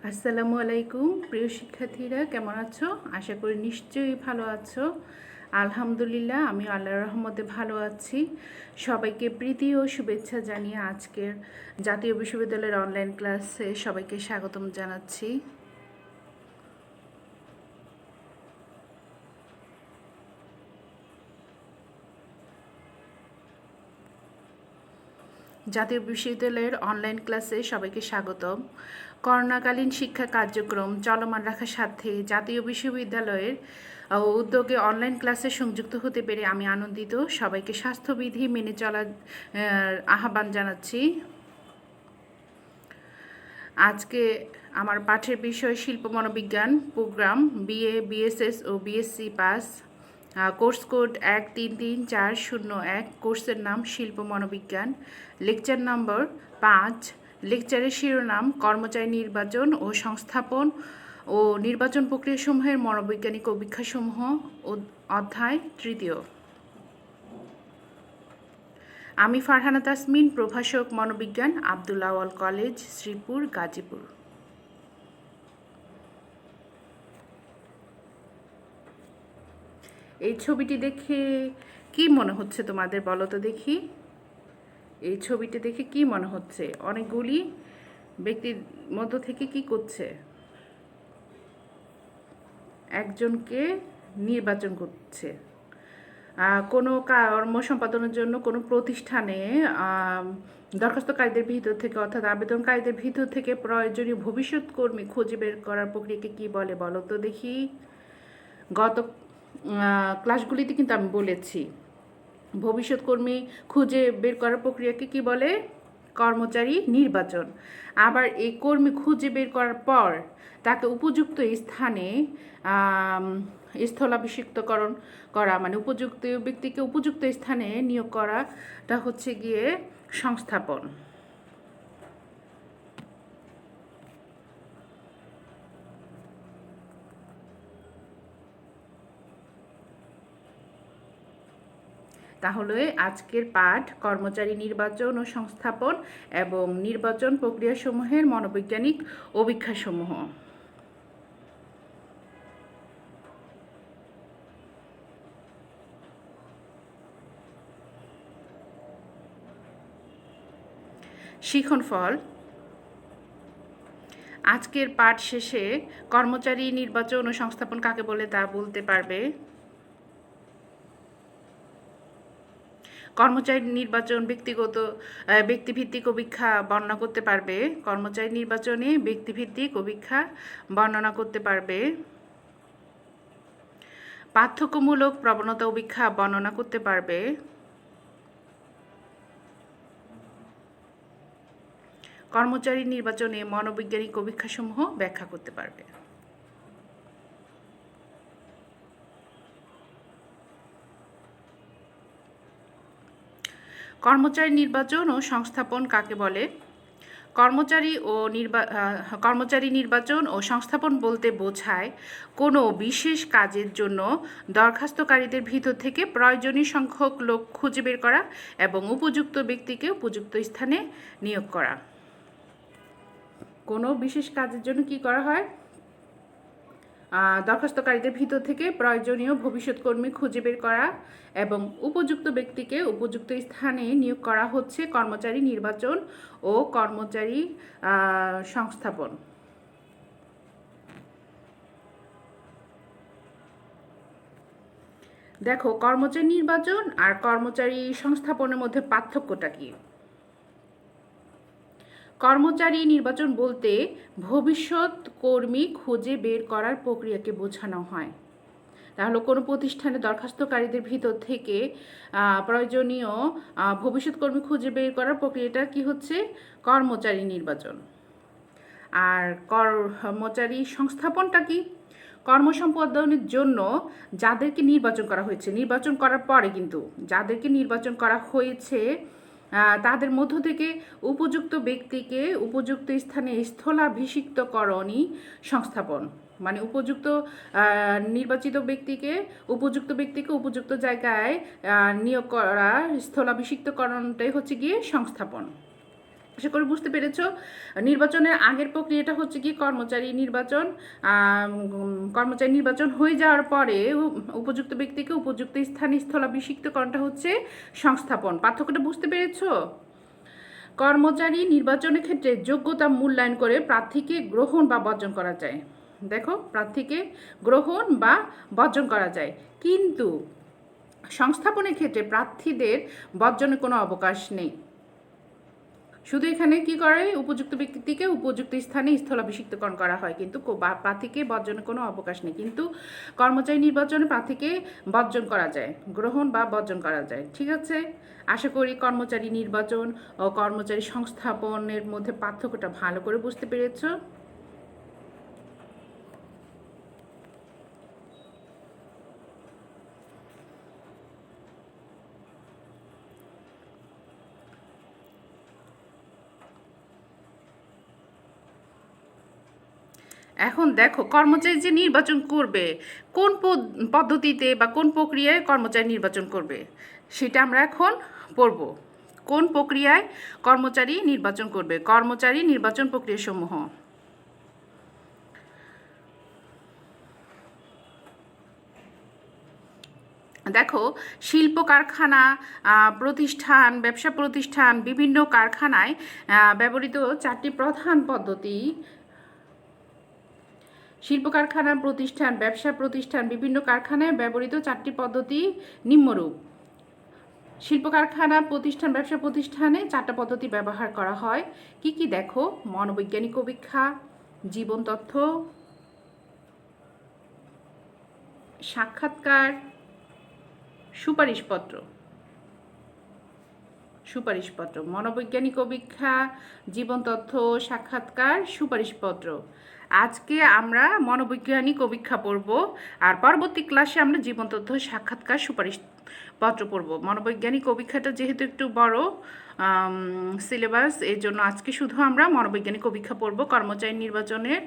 আসসালামু আলাইকুম প্রিয় শিক্ষার্থীরা, কেমন আছো? আশা করি নিশ্চয়ই ভালো আছো। আলহামদুলিল্লাহ, আমি আল্লাহর রহমতে ভালো আছি। সবাইকে প্রীতি ও শুভেচ্ছা জানিয়ে আজকের জাতীয় বিশ্ববিদ্যালয়ের অনলাইন ক্লাসে সবাইকে স্বাগতম জানাচ্ছি। জাতীয় বিশ্ববিদ্যালয়ের অনলাইন ক্লাসে সবাইকে স্বাগতম। করোনাকালীন শিক্ষা কার্যক্রম চলমান রাখার সাথে জাতীয় বিশ্ববিদ্যালয়ের উদ্যোগে অনলাইন ক্লাসে সংযুক্ত হতে পেরে আমি আনন্দিত। সবাইকে স্বাস্থ্যবিধি মেনে চলার আহ্বান জানাচ্ছি। আজকে আমার পাঠের বিষয় শিল্প মনোবিজ্ঞান প্রোগ্রাম বিএ, বিএসএস ও বিএসসি পাস। Course code 133401। কোর্সের নাম শিল্প মনোবিজ্ঞান। Lecture number 5। লেকচারের শিরোনাম কর্মচারী নির্বাচন ও সংস্থাপন ও নির্বাচন প্রক্রিয়াসমূহের মনোবৈজ্ঞানিক অভিক্ষাসমূহ। অধ্যায় 3। আমি ফারহানা তাসমিন, প্রভাষক মনোবিজ্ঞান, আব্দুল আওয়াল কলেজ, শ্রীপুর, গাজীপুর। এই ছবিটি দেখে কি মনে হচ্ছে তোমাদের, বলো তো দেখি। এই ছবিটি দেখে কি মনে হচ্ছে? অনেকগুলি ব্যক্তির মধ্য থেকে কি করছে? একজনকে নির্বাচন করছে। কোনো কর্ম সম্পাদনের জন্য কোনো প্রতিষ্ঠানে দরখাস্তকারীদের ভিতর থেকে, অর্থাৎ আবেদনকারীদের ভিতর থেকে প্রয়োজনীয় ভবিষ্যৎ কর্মী খুঁজে বের করার প্রক্রিয়াকে কি বলে বলো তো দেখি। গত ক্লাসগুলিতে কিন্তু আমি বলেছি ভবিষ্যৎ কর্মী খুঁজে বের করার প্রক্রিয়াকে কি বলে? কর্মচারী নির্বাচন। আবার এই কর্মী খুঁজে বের করার পর তাকে উপযুক্ত স্থানে স্থলাভিষিক্তকরণ করা, মানে উপযুক্ত ব্যক্তিকে উপযুক্ত স্থানে নিয়োগ করাটা হচ্ছে গিয়ে সংস্থাপন। তাহলে আজকের পাঠ কর্মচারী নির্বাচন ও সংস্থাপন এবং নির্বাচন প্রক্রিয়াসমূহের মনোবৈজ্ঞানিক অভিক্ষাসমূহ। শিখন ফল। আজকের পাঠ শেষে কর্মচারী নির্বাচন ও সংস্থাপন কাকে বলে তা বলতে পারবে। কর্মচারী নির্বাচন ব্যক্তিভিত্তিক অভিক্ষা বর্ণনা করতে পারবে। কর্মচারী নির্বাচনে ব্যক্তিভিত্তিক অভিক্ষা বর্ণনা করতে পারবে। পার্থক্যমূলক প্রবণতা অভিক্ষা বর্ণনা করতে পারবে। কর্মচারী নির্বাচনে মনোবৈজ্ঞানিক অভিক্ষাসমূহ ব্যাখ্যা করতে পারবে। কর্মচারী নির্বাচন ও সংস্থাপন কাকে বলে? কর্মচারী নির্বাচন ও সংস্থাপন বলতে বোঝায় কোনো বিশেষ কাজের জন্য দরখাস্তকারীদের ভিতর থেকে প্রয়োজনীয় সংখ্যক লোক খুঁজে বের করা এবং উপযুক্ত ব্যক্তিকে উপযুক্ত স্থানে নিয়োগ করা। কোনো বিশেষ কাজের জন্য কি করা হয়? দরখাস্তকারীদের ভিতর থেকে প্রয়োজনীয় ভবিষ্যৎ কর্মী খুঁজে বের করা এবং উপযুক্ত ব্যক্তিকে উপযুক্ত স্থানে নিয়োগ করা হচ্ছে কর্মচারী নির্বাচন ও কর্মচারী সংস্থাপন। দেখো, কর্মচারী নির্বাচন আর কর্মচারী সংস্থাপনের মধ্যে পার্থক্যটা কি? কর্মচারী নির্বাচন বলতে ভবিষ্যৎ কর্মী খুঁজে বের করার প্রক্রিয়াকে বোঝানো হয়। তাহলে কোনো প্রতিষ্ঠানে দরখাস্তকারীদের ভিতর থেকে প্রয়োজনীয় ভবিষ্যৎ কর্মী খুঁজে বের করার প্রক্রিয়াটা কি হচ্ছে? কর্মচারী নির্বাচন। আর কর্মচারী সংস্থাপনটা কি? কর্মসম্পাদনের জন্য যাদেরকে নির্বাচন করা হয়েছে, নির্বাচন করার পরে কিন্তু যাদেরকে নির্বাচন করা হয়েছে তাদের মধ্য থেকে উপযুক্ত ব্যক্তিকে উপযুক্ত স্থানে স্থলাভিষিক্তকরণই সংস্থাপন। মানে উপযুক্ত নির্বাচিত ব্যক্তিকে উপযুক্ত জায়গায় নিয়োগ করা, স্থলাভিষিক্তকরণটাই হচ্ছে গিয়ে সংস্থাপন। আশা করি বুঝতে পেরেছো। নির্বাচনের আগের প্রক্রিয়াটা হচ্ছে কি কর্মচারী নির্বাচন, কর্মচারী নির্বাচন হয়ে যাওয়ার পরে উপযুক্ত ব্যক্তিকে উপযুক্ত স্থানে স্থলাভিষিক্তকরণটা হচ্ছে সংস্থাপন। পার্থক্যটা বুঝতে পেরেছো? কর্মচারী নির্বাচনের ক্ষেত্রে যোগ্যতা মূল্যায়ন করে প্রার্থীকে গ্রহণ বা বর্জন করা যায়। দেখো, প্রার্থীকে গ্রহণ বা বর্জন করা যায়, কিন্তু সংস্থাপনের ক্ষেত্রে প্রার্থীদের বর্জনের কোনো অবকাশ নেই। শুধু এখানে কি করে, উপযুক্ত ব্যক্তিকে উপযুক্ত স্থানে স্থলাভিষিক্তকরণ করা হয়, কিন্তু প্রার্থীকে বর্জনের কোনো অবকাশ নেই। কিন্তু কর্মচারী নির্বাচনে প্রার্থীকে বর্জন করা যায়, গ্রহণ বা বর্জন করা যায়। ঠিক আছে, আশা করি কর্মচারী নির্বাচন ও কর্মচারী সংস্থাপনের মধ্যে পার্থক্যটা ভালো করে বুঝতে পেরেছ। এখন দেখো, কর্মচারী যে নির্বাচন করবে কোন পদ্ধতিতে বা কোন প্রক্রিয়ায় কর্মচারী নির্বাচন করবে সেটা আমরা এখন পড়ব। কোন প্রক্রিয়ায় কর্মচারী নির্বাচন করবে, কর্মচারী নির্বাচন প্রক্রিয়াসমূহ। দেখো, শিল্প কারখানা, প্রতিষ্ঠান, ব্যবসা প্রতিষ্ঠান, বিভিন্ন কারখানায় ব্যবহৃত চারটি প্রধান পদ্ধতি। শিল্প কারখানা, প্রতিষ্ঠান, ব্যবসা প্রতিষ্ঠান, বিভিন্ন কারখানায় ব্যবহৃত চারটি পদ্ধতি নিম্নরূপ। শিল্প কারখানা, প্রতিষ্ঠান, ব্যবসা প্রতিষ্ঠানে চারটা পদ্ধতি ব্যবহার করা হয়। কি কি দেখো, মনোবৈজ্ঞানিক অভিক্ষা, জীবন তথ্য, সাক্ষাৎকার, সুপারিশপত্র। মনোবৈজ্ঞানিক অভিক্ষা, জীবন তথ্য, সাক্ষাৎকার, সুপারিশপত্র। আজকে আমরা মনোবৈজ্ঞানিক অভিক্ষা পড়ব, আর পরবর্তী ক্লাসে আমরা জীবন তথ্য, সাক্ষাৎকার, সুপারিশপত্র পড়ব। মনোবৈজ্ঞানিক অভিক্ষাটা যেহেতু একটু বড় সিলেবাস, এর জন্য আজকে শুধু আমরা মনোবৈজ্ঞানিক অভিক্ষা পড়ব। কর্মচারী নির্বাচনের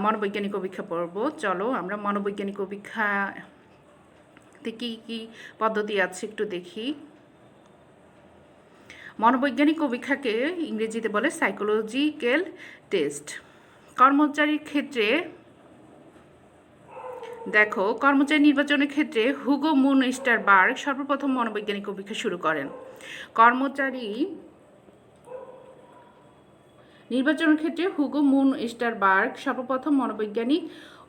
মনোবৈজ্ঞানিক অভিক্ষা পড়ব। চলো আমরা মনোবৈজ্ঞানিক অভিক্ষাতে কী কী পদ্ধতি আছে একটু দেখি। মনোবৈজ্ঞানিক অভিক্ষাকে ইংরেজিতে বলে সাইকোলজিক্যাল টেস্ট। কর্মচারীর ক্ষেত্রে দেখো, কর্মচারী নির্বাচনের ক্ষেত্রে হুগো মুন স্টারবার্গ সর্বপ্রথম মনোবৈজ্ঞানিক অভিক্ষা শুরু করেন। কর্মচারী নির্বাচনের ক্ষেত্রে হুগো মুন স্টারবার্গ সর্বপ্রথম মনোবৈজ্ঞানিক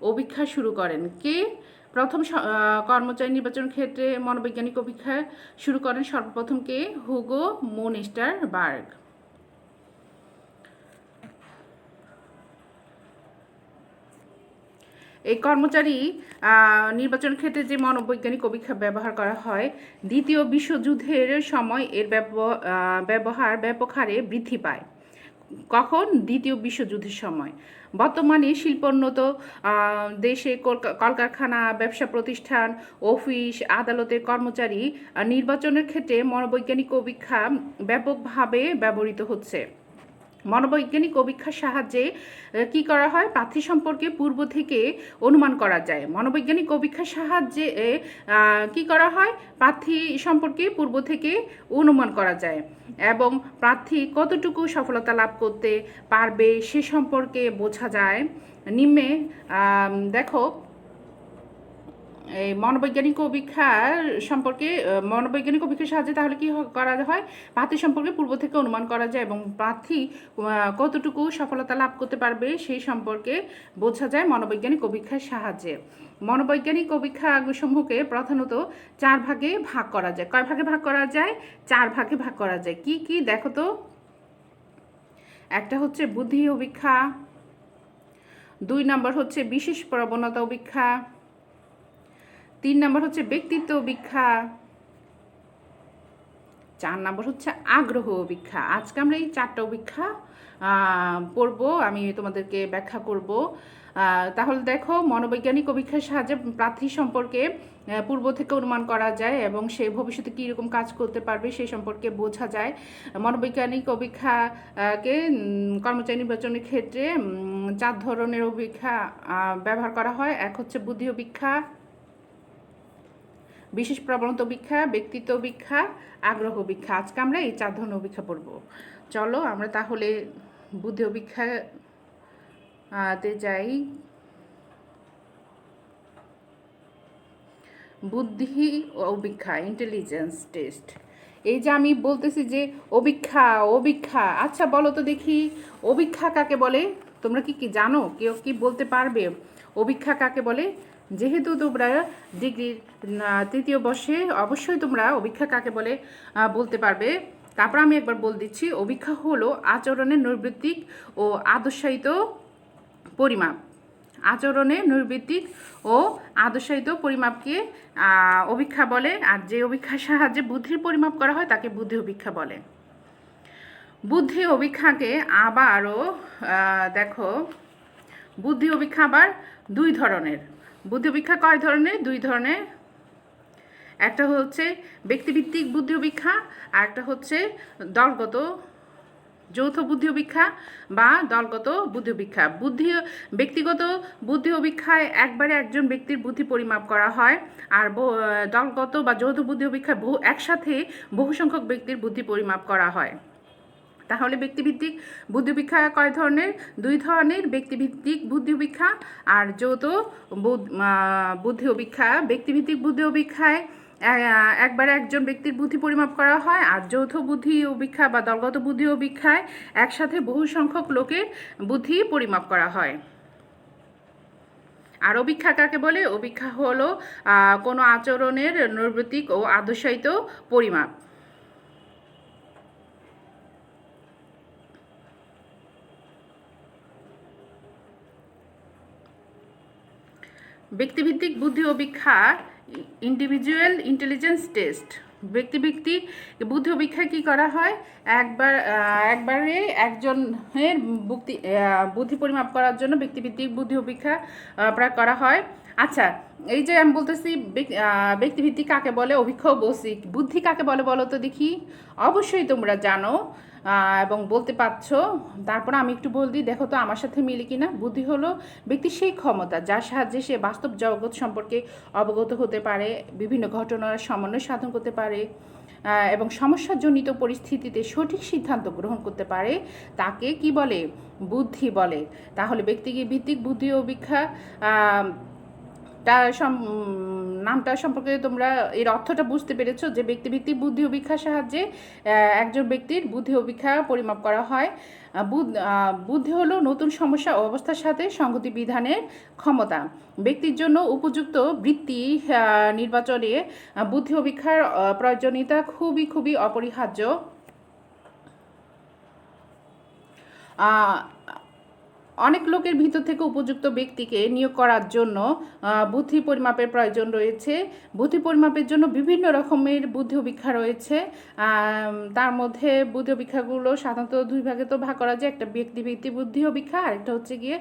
অভিক্ষা শুরু করেন। কে প্রথম কর্মচারী নির্বাচনের ক্ষেত্রে মনোবৈজ্ঞানিক অভিক্ষা শুরু করেন সর্বপ্রথম? কে? Hugo Munsterberg. এই কর্মচারী নির্বাচনের ক্ষেত্রে যে মনোবৈজ্ঞানিক অভিক্ষা ব্যবহার করা হয়, দ্বিতীয় বিশ্বযুদ্ধের সময় এর ব্যবহার ব্যাপক হারে বৃদ্ধি পায়। কখন? দ্বিতীয় বিশ্বযুদ্ধের সময়। বর্তমানে শিল্পোন্নত দেশে কলকারখানা, ব্যবসা প্রতিষ্ঠান, অফিস, আদালতের কর্মচারী নির্বাচনের ক্ষেত্রে মনোবৈজ্ঞানিক অভিক্ষা ব্যাপকভাবে ব্যবহৃত হচ্ছে। মনোবৈজ্ঞানিক অভিক্ষার সাহায্যে কি করা হয়? প্রার্থী সম্পর্কে পূর্ব থেকে অনুমান করা যায়। মনোবৈজ্ঞানিক অভিক্ষার সাহায্যে কি করা হয়? প্রার্থী সম্পর্কে পূর্ব থেকে অনুমান করা যায় এবং প্রার্থী কতটুকু সফলতা লাভ করতে পারবে সে সম্পর্কে বোঝা যায়। নিম্নে দেখো, এই মনোবৈজ্ঞানিক অভিক্ষার সম্পর্কে মনোবৈজ্ঞানিক অভিক্ষার সাহায্যে তাহলে কি করা হয়? প্রার্থী সম্পর্কে পূর্ব থেকে অনুমান করা যায় এবং প্রার্থী কতটুকু সফলতা লাভ করতে পারবে সেই সম্পর্কে বোঝা যায় মনোবৈজ্ঞানিক অভিক্ষার সাহায্যে। মনোবৈজ্ঞানিক অভিক্ষাসমূহকে প্রধানত 4 ভাগে ভাগ করা যায়। কয় ভাগে ভাগ করা যায়? 4 ভাগে ভাগ করা যায়। কি কি দেখো তো? একটা হচ্ছে বুদ্ধি অভিক্ষা, 2 নম্বর হচ্ছে বিশেষ প্রবণতা অভিক্ষা, 3 নম্বর হচ্ছে ব্যক্তিত্ব অভিক্ষা, 4 নম্বর হচ্ছে আগ্রহ অভিক্ষা। আজকে আমরা এই 4টা অভিক্ষা পড়ব, আমি তোমাদেরকে ব্যাখ্যা করব। তাহলে দেখো, মনোবৈজ্ঞানিক অভিক্ষার সাহায্যে প্রার্থী সম্পর্কে পূর্ব থেকে অনুমান করা যায় এবং সে ভবিষ্যতে কীরকম কাজ করতে পারবে সেই সম্পর্কে বোঝা যায়। মনোবৈজ্ঞানিক অভিক্ষাকে কর্মচারী নির্বাচনের ক্ষেত্রে 4 ধরনের অভিক্ষা ব্যবহার করা হয়। এক হচ্ছে বুদ্ধি অভিক্ষা, বিশেষ প্রবণতা অভিক্ষা, ব্যক্তিত্ব অভিক্ষা, আগ্রহ অভিক্ষা। আজকে আমরা এই 4 ধরনের অভিক্ষা পড়ব। চলো আমরা তাহলে বুদ্ধি অভিক্ষাতে যাই। বুদ্ধি অভিক্ষা, ইন্টেলিজেন্স টেস্ট। এই যে আমি বলতেছি যে অভিক্ষা, আচ্ছা বলো তো দেখি অভিক্ষা কাকে বলে? তোমরা কি জানো? কেউ কি বলতে পারবে অভিক্ষা কাকে বলে? যেহেতু তোমরা ডিগ্রির তৃতীয় বর্ষে, অবশ্যই তোমরা অভিক্ষা কাকে বলে বলতে পারবে। তারপর আমি একবার বল দিচ্ছি, অভিক্ষা হলো আচরণের নৈর্ব্যক্তিক ও আদর্শায়িত পরিমাপ। আচরণের নৈর্ব্যক্তিক ও আদর্শায়িত পরিমাপকে অভিক্ষা বলে, আর যে অভিক্ষার সাহায্যে বুদ্ধির পরিমাপ করা হয় তাকে বুদ্ধি অভিক্ষা বলে। বুদ্ধি অভিক্ষাকে আবারও দেখো, বুদ্ধি অভিক্ষা আবার দুই ধরনের। বুদ্ধি অভিক্ষা কয় ধরনের? দুই ধরনের। একটা হচ্ছে ব্যক্তিভিত্তিক বুদ্ধি অভিক্ষা, আর একটা হচ্ছে দলগত যৌথ বুদ্ধি অভিক্ষা বা দলগত বুদ্ধি অভিক্ষা। ব্যক্তিগত বুদ্ধি অভিক্ষায় একবারে একজন ব্যক্তির বুদ্ধি পরিমাপ করা হয়, আর দলগত বা যৌথ বুদ্ধি অভিক্ষায় একসাথে বহু সংখ্যক ব্যক্তির বুদ্ধি পরিমাপ করা হয়। তাহলে ব্যক্তিভিত্তিক বুদ্ধি অভিক্ষা কয় ধরনের? দুই ধরনের, ব্যক্তিভিত্তিক বুদ্ধি অভিক্ষা আর যৌথ বুদ্ধি অভিক্ষা। ব্যক্তিভিত্তিক বুদ্ধি অভিক্ষায় একবারে একজন ব্যক্তির বুদ্ধি পরিমাপ করা হয়, আর যৌথ বুদ্ধি অভিক্ষা বা দলগত বুদ্ধি অভিক্ষায় একসাথে বহু সংখ্যক লোকের বুদ্ধি পরিমাপ করা হয়। আর অভিক্ষা কাকে বলে? অভিক্ষা হলো কোনো আচরণের নৈর্ব্যক্তিক ও আদর্শায়িত পরিমাপ। ব্যক্তিভিত্তিক বুদ্ধি অভিক্ষা, ইন্ডিভিজুয়াল ইন্টেলিজেন্স টেস্ট। ব্যক্তিভিত্তিক বুদ্ধি অভিক্ষায় কী করা হয়? একবারে একজনের বুদ্ধি পরিমাপ করার জন্য ব্যক্তিভিত্তিক বুদ্ধি অভিক্ষা প্রয়োগ করা হয়। আচ্ছা, এই যে আমি বলতেছি ব্যক্তিভিত্তিক কাকে বলে, অভিক্ষাও বলছি, বুদ্ধি কাকে বলে বলো তো দেখি? অবশ্যই তোমরা জানো এবং বলতে পারছো। তারপর আমি একটু বল দিই, দেখো তো আমার সাথে মিলে কিনা। বুদ্ধি হলো ব্যক্তির সেই ক্ষমতা যার সাহায্যে সে বাস্তব জগৎ সম্পর্কে অবগত হতে পারে, বিভিন্ন ঘটনার সমন্বয় সাধন করতে পারে এবং সমস্যাজনিত পরিস্থিতিতে সঠিক সিদ্ধান্ত গ্রহণ করতে পারে, তাকে কি বলে? বুদ্ধি বলে। তাহলে ব্যক্তিভিত্তিক বুদ্ধি অভিক্ষা নামটা সম্পর্কে তোমরা এর অর্থটা বুঝতে পেরেছো, যে ব্যক্তিভিত্তিক বুদ্ধি অভিক্ষার সাহায্যে একজন ব্যক্তির বুদ্ধি অভিক্ষা পরিমাপ করা হয়। বুদ্ধি হলো নতুন সমস্যা ও অবস্থার সাথে সংগতি বিধানের ক্ষমতা। ব্যক্তির জন্য উপযুক্ত বৃত্তি নির্বাচনে বুদ্ধি অভিক্ষার প্রয়োজনীয়তা খুবই অপরিহার্য। অনেক লোকের ভিতর থেকে উপযুক্ত ব্যক্তিকে নিয়োগ করার জন্য বুদ্ধি পরিমাপের প্রয়োজন রয়েছে। বুদ্ধি পরিমাপের জন্য বিভিন্ন রকমের বুদ্ধি অভিক্ষা রয়েছে। তার মধ্যে বুদ্ধি অভিক্ষাগুলো সাধারণত দুই ভাগে তো ভাগ করা যায়, একটা ব্যক্তিভিত্তিক বুদ্ধি অভিক্ষা আর একটা হচ্ছে গিয়ে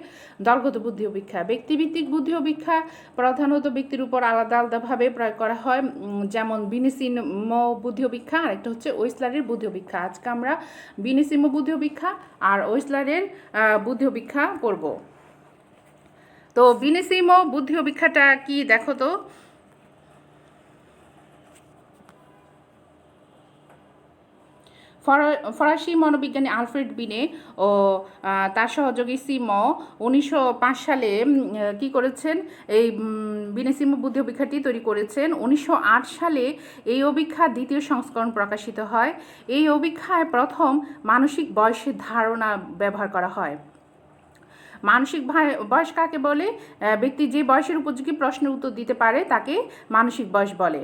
দলগত বুদ্ধি অভিক্ষা। ব্যক্তিভিত্তিক বুদ্ধি অভিক্ষা প্রধানত ব্যক্তির উপর আলাদাভাবে প্রয়োগ করা হয়, যেমন বিনিসিমো বুদ্ধি অভিক্ষা আর একটা হচ্ছে ওয়েসলারের বুদ্ধি অভিক্ষা। আজকে আমরা বিনিসিমো বুদ্ধি অভিক্ষা আর ওয়েসলারের বুদ্ধি অভিক্ষা করব। তো বিনিসিমো বুদ্ধি অভিক্ষাটা কি দেখো তো। ফরাসি মনোবিজ্ঞানী আলফ্রেড বিনে ও তার সহযোগী সিমো 1905 সালে কি করেছেন? এই বিনেসিমো বুদ্ধি অভিক্ষাটি তৈরি করেছেন। 1908 সালে এই অভিক্ষার দ্বিতীয় সংস্করণ প্রকাশিত হয়। এই অভিক্ষায় প্রথম মানসিক বয়সের ধারণা ব্যবহার করা হয়। মানসিক বয়স কাকে বলে? ব্যক্তি যে বয়সের উপযোগী প্রশ্নের উত্তর দিতে পারে তাকে মানসিক বয়স বলে।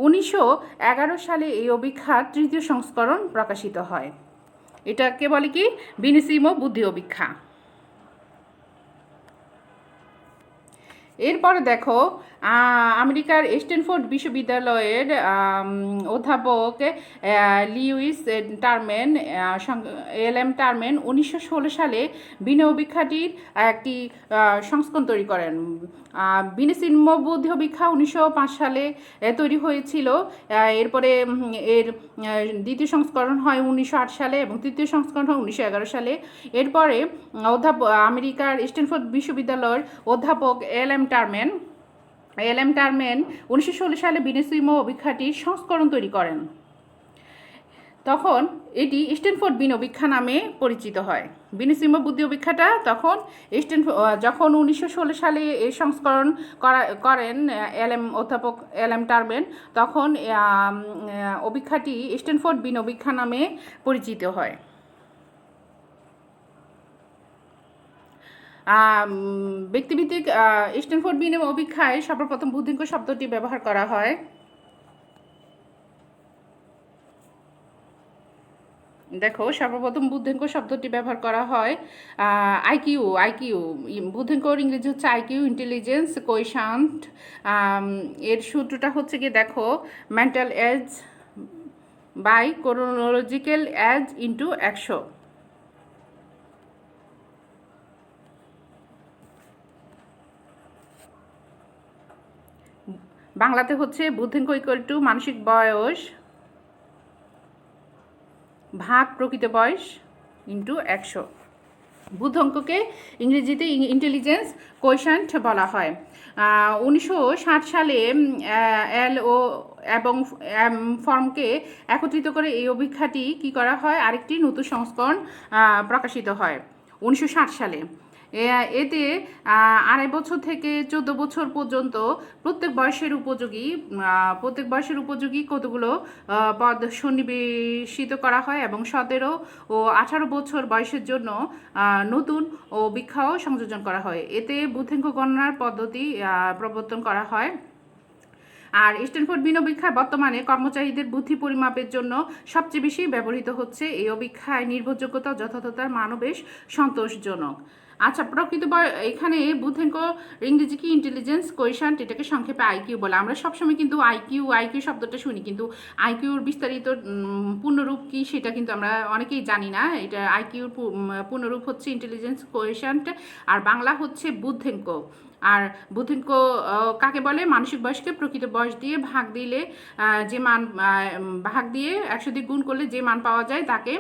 1911 সালে এই অভিক্ষার তৃতীয় সংস্করণ প্রকাশিত হয়। এটাকে বলে কি? বিনিসিমো বুদ্ধি অভিক্ষা। এরপরে দেখো, আমেরিকার স্ট্যানফোর্ড বিশ্ববিদ্যালয়ের অধ্যাপক লিউইস টারম্যান LM টারম্যান 1916 সালে বিনে অভিক্ষাটির একটি সংস্করণ তৈরি করেন। বিনিসিমো বুদ্ধি অভিক্ষা 1905 সালে তৈরি হয়েছিল। এরপরে এর দ্বিতীয় সংস্করণ হয় 1908 সালে এবং তৃতীয় সংস্করণ হয় 1911 সালে। এরপরে আমেরিকার স্ট্যানফোর্ড বিশ্ববিদ্যালয়ের অধ্যাপক LM টারম্যান 1916 সালে বিনিসিমো অভিক্ষাটির সংস্করণ তৈরি করেন। তখন এটি স্ট্যানফোর্ড বিন অভিক্ষা নামে পরিচিত হয়। বিনসিমো বুদ্ধি অভিক্ষাটা তখন যখন 1916 সালে এই সংস্করণ করেন অধ্যাপক এলএম টার্বেন, তখন অভিক্ষাটি স্ট্যানফোর্ড বিন অভিক্ষা নামে পরিচিত হয়। ব্যক্তিভিত্তিক স্ট্যানফোর্ড বিন অভিক্ষায় সর্বপ্রথম বুদ্ধিঙ্ক শব্দটি ব্যবহার করা হয়। দেখো, সর্বপ্রথম বুদ্ধিঙ্ক শব্দটি ব্যবহার করা হয় আইকিউ। বুদ্ধিঙ্কর ইংরেজি হচ্ছে আইকিউ, ইন্টেলিজেন্স কোয়েশান্ট। এর সূত্রটা হচ্ছে কি, দেখো, mental age by chronological age into 100। বাংলাতে হচ্ছে বুদ্ধিঙ্ক ইকুয়াল টু মানসিক বয়স ভাগ প্রকৃত বয়স ইন্টু 100। বুদ্ধিঙ্ককে ইংরেজিতে ইন্টেলিজেন্স কোয়েশান্ট বলা হয়। 1960 সালে এল ও এবং এম ফর্মকে একত্রিত করে এই অভিক্ষাটি কী করা হয়, আরেকটি নতুন সংস্করণ প্রকাশিত হয় 1960 সালে। এতে 2.5 বছর থেকে 14 বছর পর্যন্ত প্রত্যেক বয়সের উপযোগী কতগুলো পদ সন্নিবেশিত করা হয় এবং 17 ও 18 বছর বয়সের জন্য নতুন অভিক্ষাও সংযোজন করা হয়। এতে বুদ্ধিঙ্ক গণনার পদ্ধতি প্রবর্তন করা হয়। আর স্ট্যানফোর্ড বিন অভিক্ষা বর্তমানে কর্মচারীদের বুদ্ধি পরিমাপের জন্য সবচেয়ে বেশি ব্যবহৃত হচ্ছে। এই অভিক্ষায় নির্ভরযোগ্যতা যথাযথতার মানও বেশ সন্তোষজনক। আচ্ছা, এখানে বুদ্ধিঙ্ক ইংরেজি কি ইন্টেলিজেন্স কোয়েশান্ট, এটাকে সংক্ষেপে আইকিউ বলে। আমরা সবসময় কিন্তু আইকিউ শব্দটা শুনি, কিন্তু আইকিউর বিস্তারিত পূর্ণরূপ কি সেটা কিন্তু আমরা অনেকেই জানি না। এটা আইকিউর পূর্ণরূপ হচ্ছে ইন্টেলিজেন্স কোয়েশান্ট, আর বাংলা হচ্ছে বুদ্ধিঙ্ক। আর বুদ্ধিঙ্ক কাকে বলে? মানসিক বয়সকে প্রকৃত বয়স দিয়ে ভাগ দিয়ে 100 দিয়ে গুণ করলে যে মান পাওয়া যায় তাকে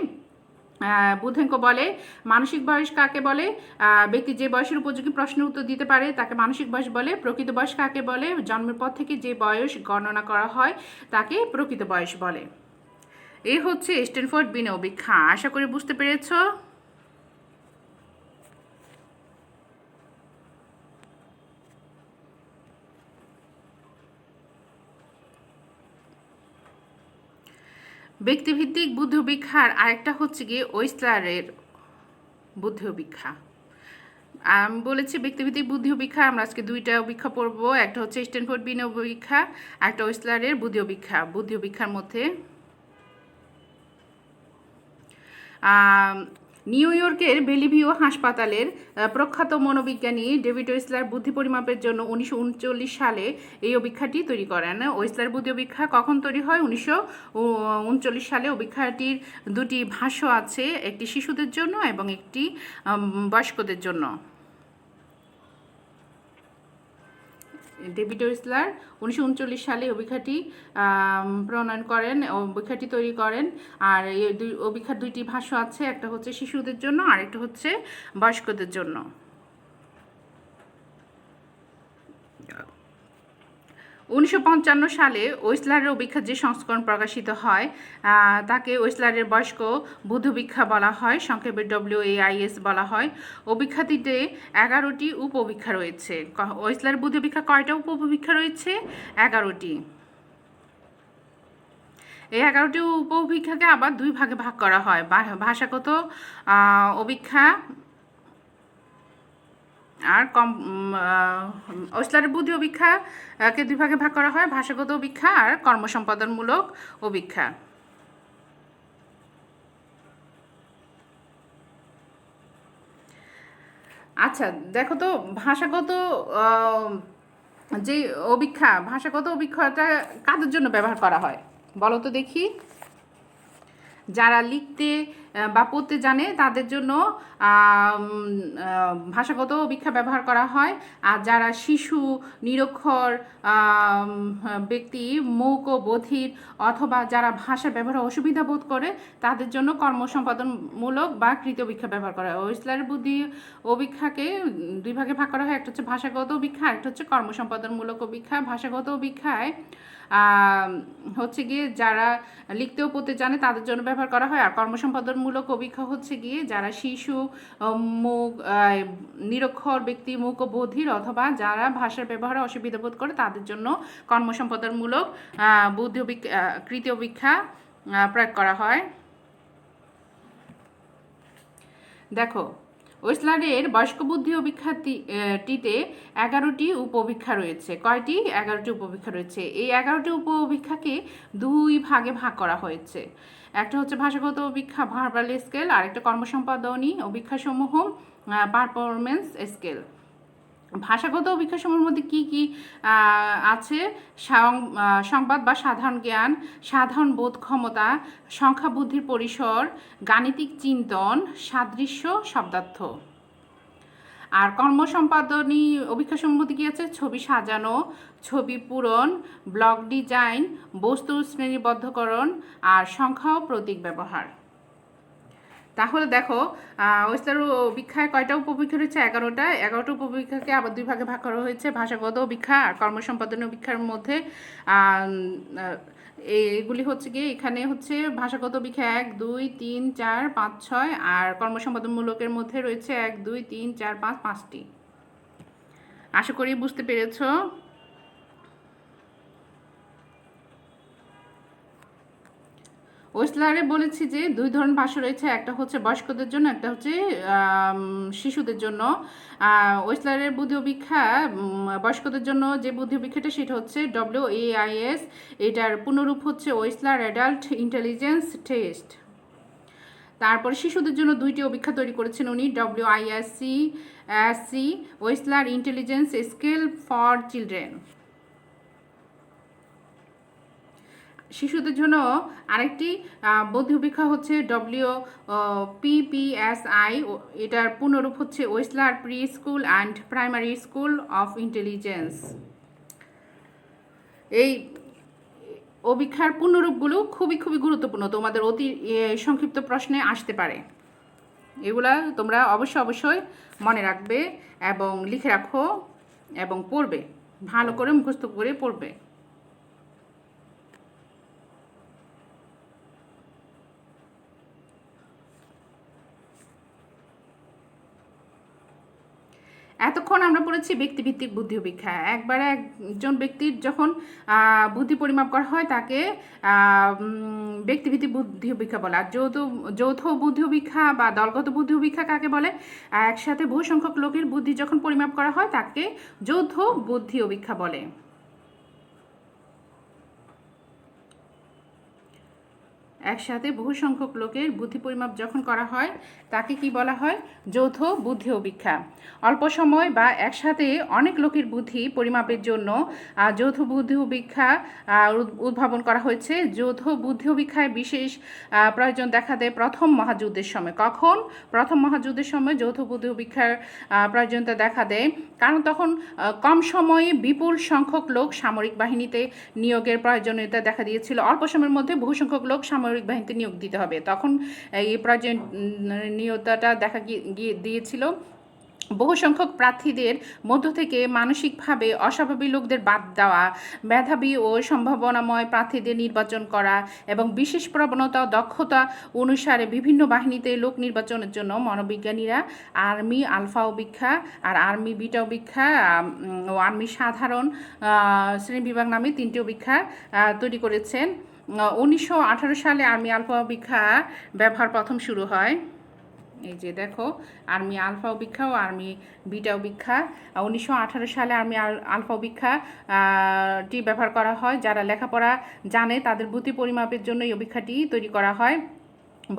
বুদ্ধিঙ্ক বলে। মানসিক বয়স কাকে বলে? ব্যক্তি যে বয়সের উপযোগী প্রশ্নের উত্তর দিতে পারে তাকে মানসিক বয়স বলে। প্রকৃত বয়স কাকে বলে? জন্মের পর থেকে যে বয়স গণনা করা হয় তাকে প্রকৃত বয়স বলে। এই হচ্ছে স্ট্যানফোর্ড বিন অভিক্ষা। আশা করি বুঝতে পেরেছ। ব্যক্তিভিত্তিক বুদ্ধি অভিক্ষার আরেকটা হচ্ছে গিয়ে ওয়েসলারের বুদ্ধি অভিক্ষা। আমি বলেছি ব্যক্তিভিত্তিক বুদ্ধি অভিক্ষা আমরা আজকে 2টা অভিক্ষা পড়ব। একটা হচ্ছে স্ট্যানফোর্ড বিন অভিক্ষা, একটা ওয়েসলারের বুদ্ধি অভিক্ষার মধ্যে নিউ ইয়র্কের বেলিভিউ হাসপাতালের প্রখ্যাত মনোবিজ্ঞানী ডেভিড ওয়েসলার বুদ্ধি পরিমাপের জন্য 1939 সালে এই অভিক্ষাটি তৈরি করেন। ওয়েসলার বুদ্ধি অভিক্ষা কখন তৈরি হয়? 1939 সালে। অভিক্ষাটির 2টি ভাষ্য আছে, একটি শিশুদের জন্য এবং একটি বয়স্কদের জন্য। ডেভিড ওয়েসলার 1939 সালে অভিক্ষাটি প্রণয়ন করেন, অভিক্ষাটি তৈরি করেন। আর এই অভিক্ষার 2টি ভাষ্য আছে, একটা হচ্ছে শিশুদের জন্য আর একটা হচ্ছে বয়স্কদের জন্য। 1955 সালে ওয়েসলারের অভিক্ষার যে সংস্করণ প্রকাশিত হয় তাকে ওয়েসলারের বয়স্ক বুদ্ধি অভিক্ষা বলা হয়, সংক্ষেপে WAIS বলা হয়। অভিক্ষাটিতে 11টি উপ অভিক্ষা রয়েছে। ওয়েসলারের বুদ্ধি অভিক্ষা কয়টা উপ অভিক্ষা রয়েছে? 11টি। এই 11টি উপ অভিক্ষাকে আবার 2 ভাগে ভাগ করা হয়, ভাষাগত অভিক্ষা আর ওয়েসলারের বুদ্ধি অভিক্ষাকে 2 ভাগে ভাগ করা হয়, ভাষাগত অভিক্ষা আর কর্মসম্পাদনমূলক অভিক্ষা। আচ্ছা, দেখো তো ভাষাগত অভিক্ষাটা কাদের জন্য ব্যবহার করা হয় বলো তো দেখি? যারা লিখতে বা পড়তে জানে তাদের জন্য ভাষাগত অভিক্ষা ব্যবহার করা হয়। আর যারা শিশু, নিরক্ষর ব্যক্তি, মূক ও বধির অথবা যারা ভাষা ব্যবহারে অসুবিধা বোধ করে তাদের জন্য কর্মসম্পাদনমূলক বা কৃত অভিক্ষা ব্যবহার করা হয়। ওয়েসলারের বুদ্ধি অভিক্ষাকে 2 ভাগে ভাগ করা হয়, একটা হচ্ছে ভাষাগত অভিক্ষা, একটা হচ্ছে কর্মসম্পাদনমূলক অভিক্ষা। ভাষাগত অভিক্ষায় হচ্ছে গিয়ে যারা লিখতে ও পড়তে জানে তাদের জন্য ব্যবহার করা হয়। আর কর্মসম্পাদনমূলক অভিক্ষা হচ্ছে গিয়ে যারা শিশু, মুখ নিরক্ষর ব্যক্তি, মুক ও বধির অথবা যারা ভাষার ব্যবহারে অসুবিধা বোধ করে তাদের জন্য কর্মসম্পাদনমূলক বুদ্ধি কৃতি অভিক্ষা প্রয়োগ করা হয়। দেখো, ওয়েসলারের বয়স্ক বুদ্ধি অভিক্ষাটিতে 11টি উপঅভিক্ষা রয়েছে। কয়টি? 11টি উপঅভিক্ষা রয়েছে। এই 11টি উপঅভিক্ষাকে 2 ভাগে ভাগ করা হয়েছে। একটা হচ্ছে ভাষাগত অভিক্ষা ভার্বাল স্কেল, আর একটা কর্মসম্পাদনী অভিক্ষাসমূহ পারফরমেন্স স্কেল। ভাষাগত অভিক্ষাসমূহের মধ্যে কি কি আছে? সংবাদ বা সাধারণ জ্ঞান, সাধারণ বোধ ক্ষমতা, সংখ্যা বুদ্ধির পরিসর, গাণিতিক চিন্তন, সাদৃশ্য, শব্দার্থ। আর কর্মসম্পাদনী অভিক্ষাসমূহের মধ্যে কি আছে? ছবি সাজানো, ছবি পূরণ, ব্লক ডিজাইন, বস্তু শ্রেণীবদ্ধকরণ, আর সংখ্যা ও প্রতীক ব্যবহার। তাহলে দেখো, ওয়েসলার অভিক্ষায় কয়টা উপঅভিক্ষা রয়েছে? 11টা। 11টা উপঅভিক্ষাকে আবার 2 ভাগে ভাগ করা হয়েছে, ভাষাগত অভিক্ষা আর কর্মসম্পাদনী অভিক্ষার মধ্যে। এগুলি হচ্ছে গিয়ে এখানে হচ্ছে ভাষাগত অভিক্ষা 1, 2, 3, 4, 5, 6, আর কর্মসম্পাদনমূলকের মধ্যে রয়েছে 1, 2, 3, 4, 5, 5টি। আশা করি বুঝতে পেরেছো। ওয়েসলারে বলেছি যে 2 ধরনের ভাষা রয়েছে, একটা হচ্ছে বয়স্কদের জন্য, একটা হচ্ছে শিশুদের জন্য। ওয়েসলারের বুদ্ধি অভিক্ষা বয়স্কদের জন্য যে বুদ্ধি অভিক্ষাটা সেটা হচ্ছে WAIS। এটার পুনরূপ হচ্ছে ওয়েসলার অ্যাডাল্ট ইন্টেলিজেন্স টেস্ট। তারপরে শিশুদের জন্য 2টি অভিক্ষা তৈরি করেছেন উনি, WISC ওয়েসলার intelligence scale for children. শিশুদের জন্য আরেকটি বুদ্ধি অভিক্ষা হচ্ছে WPPSI। এটার পুনরূপ হচ্ছে ওয়েসলার pre school and primary school of intelligence. এই অভিক্ষার পুনরূপগুলো খুবই খুবই গুরুত্বপূর্ণ, তোমাদের অতি সংক্ষিপ্ত প্রশ্নে আসতে পারে। এগুলা তোমরা অবশ্যই মনে রাখবে এবং লিখে রাখো এবং পড়বে, ভালো করে মুখস্থ করে পড়বে। এতক্ষণ আমরা পড়েছি ব্যক্তিভিত্তিক বুদ্ধি অভিক্ষা। একবারে একজন ব্যক্তির যখন বুদ্ধি পরিমাপ করা হয় তাকে ব্যক্তিভিত্তিক বুদ্ধি অভিক্ষা বলে। আর যৌথ বুদ্ধি অভিক্ষা বা দলগত বুদ্ধি অভিক্ষা কাকে বলে? একসাথে বহু সংখ্যক লোকের বুদ্ধি যখন পরিমাপ করা হয় তাকে যৌথ বুদ্ধি অভিক্ষা বলে। একসাথে বহু সংখ্যক লোকের বুদ্ধি পরিমাপ যখন করা হয় তাকে কি বলা হয়? যৌথ বুদ্ধি অভিক্ষা। অল্প সময় বা একসাথে অনেক লোকের বুদ্ধি পরিমাপের জন্য যৌথ বুদ্ধি অভিক্ষা উদ্ভাবন করা হয়েছে। যৌথ বুদ্ধি অভিক্ষায় বিশেষ প্রয়োজন দেখা দেয় প্রথম মহাযুদ্ধের সময়। কখন? প্রথম মহাযুদ্ধের সময় যৌথ বুদ্ধি অভিক্ষার প্রয়োজনীয়তা দেখা দেয়, কারণ তখন কম সময়ে বিপুল সংখ্যক লোক সামরিক বাহিনীতে নিয়োগের প্রয়োজনীয়তা দেখা দিয়েছিল। অল্প সময়ের মধ্যে বহু সংখ্যক লোক সামরিক বাহিনীতে নিয়োগ দিতে হবে, তখন এই প্রয়োজনীয়তাটা দেখা দিয়েছিল। বহু সংখ্যক প্রার্থীদের মধ্য থেকে মানসিকভাবে অস্বাভাবিক লোকদের বাদ দেওয়া, মেধাবী ও সম্ভাবনাময় প্রার্থীদের নির্বাচন করা এবং বিশেষ প্রবণতা ও দক্ষতা অনুসারে বিভিন্ন বাহিনীতে লোক নির্বাচনের জন্য মনোবিজ্ঞানীরা আর্মি আলফা অভিক্ষা আর আর্মি বিটা অভিক্ষা ও আর্মি সাধারণ শ্রেণীবিভাগ নামে 3টি অভিক্ষা তৈরি করেছেন। 1918 সালে আর্মি আলফা অভিক্ষা ব্যবহার প্রথম শুরু হয়। এই যে দেখো, আর্মি আলফা অভিক্ষা ও আর্মি বিটা অভিক্ষা 1918 সালে আর্মি আলফা অভিক্ষাটি ব্যবহার করা হয়। যারা লেখাপড়া জানে তাদের বুদ্ধি পরিমাপের জন্য এই অভিক্ষাটি তৈরি করা হয়।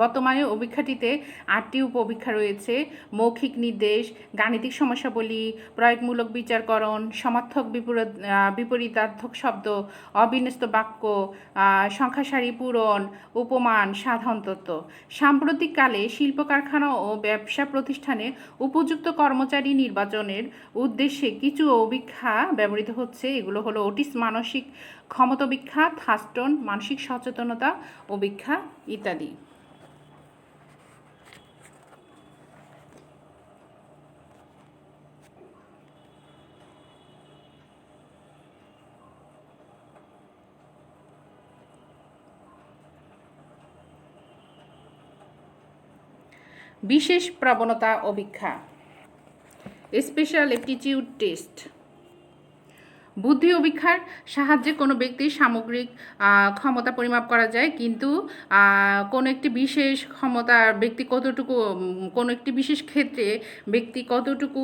বর্তমানে অভিক্ষাটিতে 8টি উপ অভিক্ষা রয়েছে: মৌখিক নির্দেশ, গাণিতিক সমস্যাবলী, প্রয়োগমূলক বিচারকরণ, সমার্থক বিপরীতার্থক শব্দ, অবিন্যস্ত বাক্য, সংখ্যা সারি পূরণ, উপমান, সাধারণ তত্ত্ব। সাম্প্রতিককালে শিল্প কারখানা ও ব্যবসা প্রতিষ্ঠানে উপযুক্ত কর্মচারী নির্বাচনের উদ্দেশ্যে কিছু অভিক্ষা ব্যবহৃত হচ্ছে। এগুলো হলো ওটিস মানসিক ক্ষমতা অভিক্ষা, থার্স্টন মানসিক সচেতনতা অভিক্ষা ইত্যাদি। বিশেষ প্রবণতা অপেক্ষা, স্পেশাল অ্যাপটিটিউড টেস্ট। বুদ্ধি অপেক্ষার সাহায্যে কোনো ব্যক্তির সামগ্রিক ক্ষমতা পরিমাপ করা যায়, কিন্তু কোনো একটি বিশেষ ক্ষমতার ব্যক্তি কতটুকু, কোনো একটি বিশেষ ক্ষেত্রে ব্যক্তি কতটুকু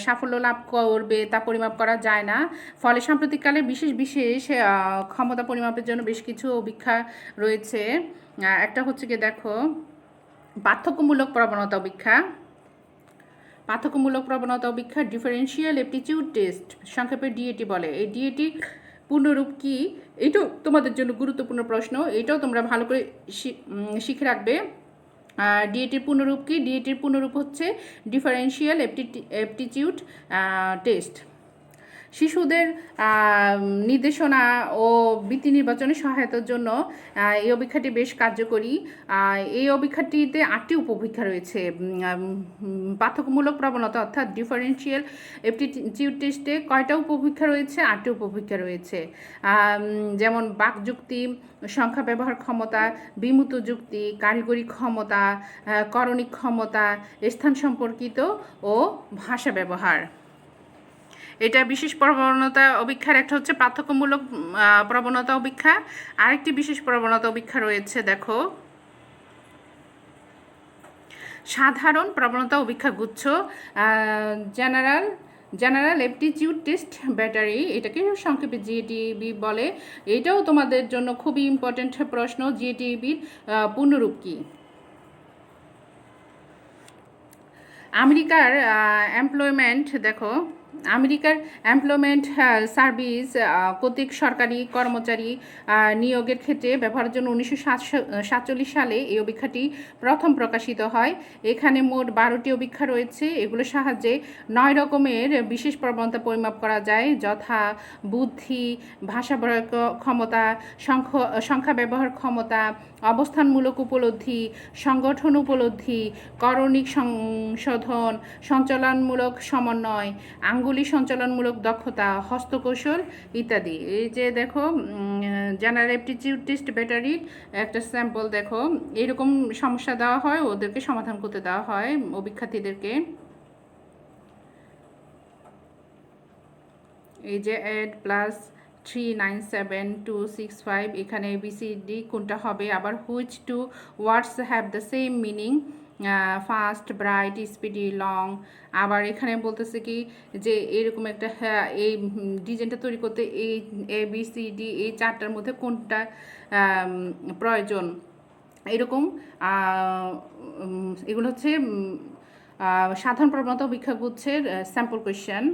সাফল্য লাভ করবে তা পরিমাপ করা যায় না। ফলে সাম্প্রতিককালে বিশেষ বিশেষ ক্ষমতা পরিমাপের জন্য বেশ কিছু অপেক্ষা রয়েছে। একটা হচ্ছে গিয়ে দেখো পার্থক্যমূলক প্রবণতা অপেক্ষা। পার্থক্যমূলক প্রবণতা অপেক্ষা ডিফারেন্সিয়াল অ্যাপটিটিউড টেস্ট, সংক্ষেপে ডিএটি বলে। এই ডিএটি পূর্ণরূপ কি? এটাও তোমাদের জন্য গুরুত্বপূর্ণ প্রশ্ন, এটাও তোমরা ভালো করে শিখে রাখবে। ডিএটির পূর্ণরূপ কি? ডিএটির পূর্ণরূপ হচ্ছে ডিফারেন্সিয়াল অ্যাপটিটিউড টেস্ট। শিশুদের নির্দেশনা ও বৃত্তি নির্বাচনে সহায়তার জন্য এই অপেক্ষাটি বেশ কার্যকরী। এই অপেক্ষাটিতে 8টি উপপরীক্ষা রয়েছে। পার্থক্যমূলক প্রবণতা অর্থাৎ ডিফারেন্সিয়াল অ্যাপটিটিউড টেস্টে কয়টা উপপরীক্ষা রয়েছে? 8টি উপপরীক্ষা রয়েছে। যেমন বাকযুক্তি, সংখ্যা ব্যবহার ক্ষমতা, বিমূর্ত যুক্তি, কারিগরি ক্ষমতা, করণিক ক্ষমতা, স্থান সম্পর্কিত ও ভাষা ব্যবহার। এটা বিশেষ প্রবণতা অপেক্ষার একটা হচ্ছে পার্থক্যমূলক প্রবণতা অপেক্ষা। আরেকটি বিশেষ প্রবণতা অপেক্ষা রয়েছে, দেখো সাধারণ প্রবণতা অপেক্ষা গুচ্ছ, জেনারেল অ্যাপটিটিউড টেস্ট ব্যাটারি, এটাকে সংক্ষেপে জিএটিবি বলে। এটাও তোমাদের জন্য খুবই ইম্পর্টেন্ট প্রশ্ন। জিএটিবির পূর্ণরূপ কি? আমেরিকার এমপ্লয়মেন্ট, দেখো আমেরিকার এমপ্লয়মেন্ট সার্ভিস কর্তৃক সরকারি কর্মচারী নিয়োগের ক্ষেত্রে ব্যবহারের জন্য 1947 সালে এই অপেক্ষাটি প্রথম প্রকাশিত হয়। এখানে মোট 12টি অপেক্ষা রয়েছে। এগুলোর সাহায্যে 9 রকমের বিশেষ প্রবণতা পরিমাপ করা যায়, যথা বুদ্ধি, ভাষা প্রয়োগ ক্ষমতা, সংখ্যা ব্যবহার ক্ষমতা, অবস্থানমূলক উপলব্ধি, সংগঠন উপলব্ধি, করণিক সংশোধন, সঞ্চালনমূলক সমন্বয়, আঙ্গুলি সঞ্চালনমূলক দক্ষতা, হস্তকৌশল ইত্যাদি। এই যে দেখো জেনারেল অ্যাপটিটিউড টেস্ট ব্যাটারির একটা স্যাম্পল, দেখো এরকম সমস্যা দেওয়া হয়, ওদেরকে সমাধান করতে দেওয়া হয় অপেক্ষার্থীদেরকে। এই যে 8+397 265, এখানে ABCD কোনটা হবে? আবার which two words have the same meaning? Fast, bright, speedy, long. আবার এখানে বলতেছে কি যে এরকম একটা এই ডিজাইনটা তৈরি করতে এই ABCD এই 4টার মধ্যে কোনটা প্রয়োজন? এরকম এগুলো হচ্ছে সাধারণ প্রবণতা অপেক্ষা গুচ্ছের স্যাম্পল কোয়েশ্চেন।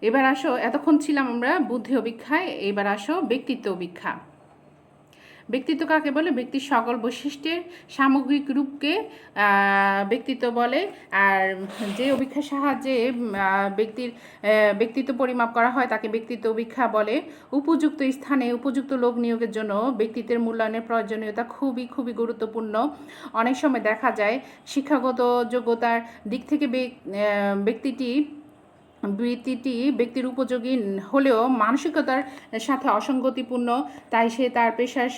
এবার আসো, এতক্ষণ ছিলাম আমরা বুদ্ধি অপেক্ষায়, এবার আসো ব্যক্তিত্ব অপেক্ষা। ব্যক্তিত্ব কাকে বলে? ব্যক্তির সকল বৈশিষ্ট্যের সামগ্রিক রূপকে ব্যক্তিত্ব বলে। আর যে অপেক্ষার সাহায্যে ব্যক্তিত্ব পরিমাপ করা হয় তাকে ব্যক্তিত্ব অপেক্ষা বলে। উপযুক্ত স্থানে উপযুক্ত লোক নিয়োগের জন্য ব্যক্তিত্বের মূল্যায়নের প্রয়োজনীয়তা খুবই খুবই গুরুত্বপূর্ণ। অনেক সময় দেখা যায় শিক্ষাগত যোগ্যতার দিক থেকে ব্যক্তির উপযোগী হলেও মানসিকতার সাথে অসঙ্গতিপূর্ণ, তাই সে তার পেশার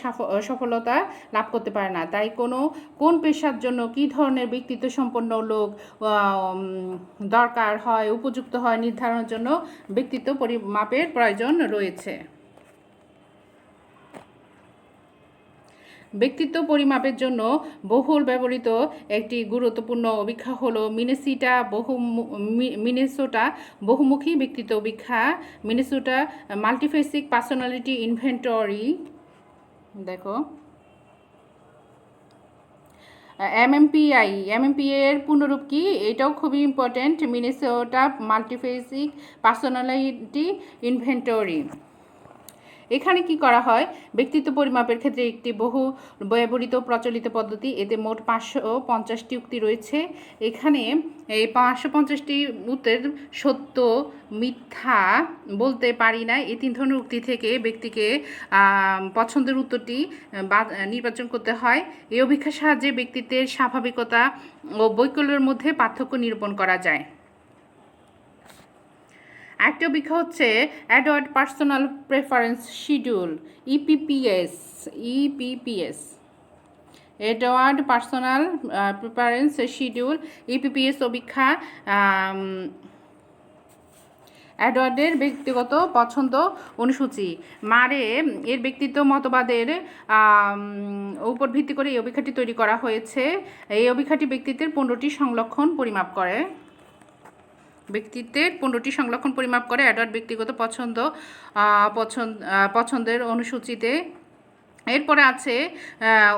সফলতা লাভ করতে পারে না। তাই কোন পেশার জন্য কী ধরনের ব্যক্তিত্ব সম্পন্ন লোক দরকার হয়, উপযুক্ত হয় নির্ধারণের জন্য ব্যক্তিত্ব পরিমাপের প্রয়োজন রয়েছে। ব্যক্তিত্ব পরিমাপের জন্য বহুল ব্যবহৃত একটি গুরুত্বপূর্ণ অপেক্ষা হলো মিনেসোটা বহুমুখী ব্যক্তিত্ব অপেক্ষা, মিনেসোটা মাল্টিফেসিক পার্সোনালিটি ইনভেন্টরি। দেখো এমএমপিআই এর পূর্ণরূপ কি? এটাও খুবই important, Minnesota multiphasic personality inventory. এখানে কি করা হয়? ব্যক্তিত্ব পরিমাপের ক্ষেত্রে একটি বহু ব্যবহৃত প্রচলিত পদ্ধতি। এতে মোট 550টি উক্তি রয়েছে। এখানে এই 550টি উত্তর সত্য মিথ্যা বলতে পারি না, এই 3 ধরনের উক্তি থেকে ব্যক্তিকে পছন্দের উত্তরটি নির্বাচন করতে হয়। এই অপেক্ষার সাহায্যে ব্যক্তিত্বের স্বাভাবিকতা ও বৈকল্যের মধ্যে পার্থক্য নিরূপণ করা যায়। একটা অপেক্ষা হচ্ছে Edward personal preference schedule, EPPS. Edward personal preference schedule, EPPS সমীক্ষা, এডওয়ার্ডের ব্যক্তিগত পছন্দ অনুসূচি। মারে এর ব্যক্তিত্ব মতবাদের উপর ভিত্তি করে এই অভিক্ষাটি তৈরি করা হয়েছে। এই অভিক্ষাটি ব্যক্তিত্বের 15টি সংলক্ষণ পরিমাপ করে। ব্যক্তিত্বের 15টি সংলক্ষণ পরিমাপ করে এডওয়ার্ড ব্যক্তিগত পছন্দের অনুসূচিতে। এরপরে আছে